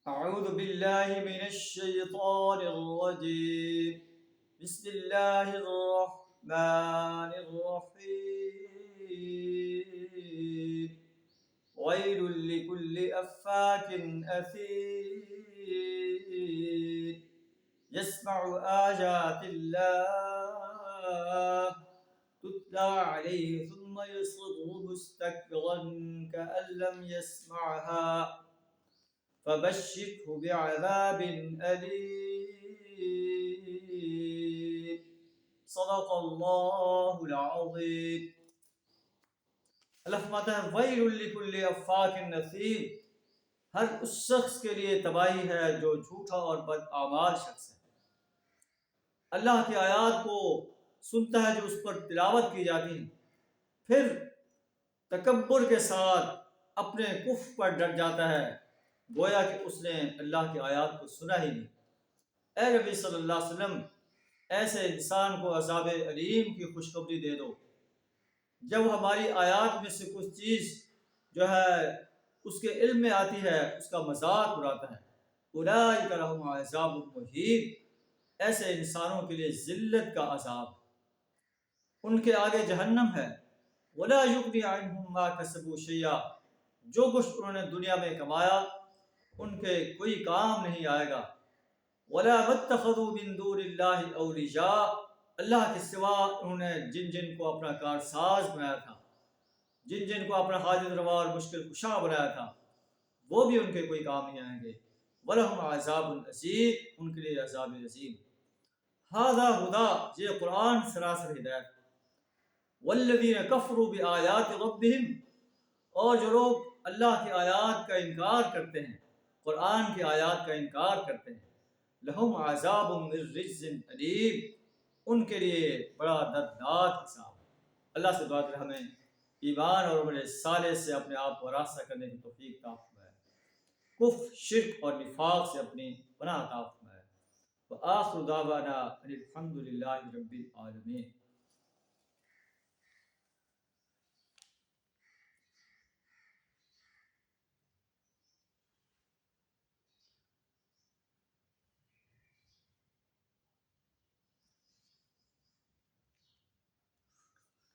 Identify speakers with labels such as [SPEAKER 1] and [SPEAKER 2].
[SPEAKER 1] أعوذ بالله من الشيطان الرجيم بسم الله الرحمن الرحيم ويل لكل أفاك أثيم يسمع آيات الله تتلى عليه ثم يصر مستكبرا كأن لم يسمعها فبشره بعذاب أليم صدق اللہ العظیم۔ اللہ فرماتا ہے ویل لکل افاک نثیم، ہر اس شخص کے لیے تباہی ہے جو جھوٹا اور بداعمال شخص ہے۔ اللہ کی آیات کو سنتا ہے جو اس پر تلاوت کی جاتی ہے، پھر تکبر کے ساتھ اپنے کفر پر ڈٹ جاتا ہے، گویا کہ اس نے اللہ کی آیات کو سنا ہی نہیں۔ اے نبی صلی اللہ علیہ وسلم، ایسے انسان کو عذاب علیم کی خوشخبری دے دو جب ہماری آیات میں سے کچھ چیز جو ہے اس کے علم میں آتی ہے اس کا مذاق اڑاتا ہے۔ اولئک لہم عذاب مہین، ایسے انسانوں کے لیے ذلت کا عذاب، ان کے آگے جہنم ہے۔ ولا یغنی عنہم ما کسبوا شیئا، جو کچھ انہوں نے دنیا میں کمایا ان کے کوئی کام نہیں آئے گا۔ ولا متخذوا من دون اللہ اولیاء، اللہ کے سوا انہوں نے جن جن کو اپنا کارساز بنایا تھا، جن جن کو اپنا حاجت روا اور مشکل کشا بنایا تھا، وہ بھی ان کے کوئی کام نہیں آئیں گے۔ وَلَهُمْ عَذَابٌ عَظِيمٌ، ان کے لیے عذاب عظیم۔ ھذا ھدیٰ، یہ قرآن سراسر ہدایت۔ وَالَّذِينَ كَفَرُوا بِآيَاتِ رَبِّهِمْ، اور جو لوگ اللہ کی آیات کا انکار کرتے ہیں، قرآن کی آیات کا انکار کرتے ہیں، لَهُمْ عَذَابٌ مِّن رِجْزٍ أَلِيمٌ، ان کے لیے بڑا دردناک عذاب۔ اللہ سے دعا کریں ہمیں ایمان اور عمل صالح سے اپنے آپ کو راستہ کرنے کی توفیق عطا فرمائے، کفر، شرک اور نفاق سے اپنی پناہ عطا فرمائے۔ وآخر دعوانا ان الحمد للہ رب العالمین۔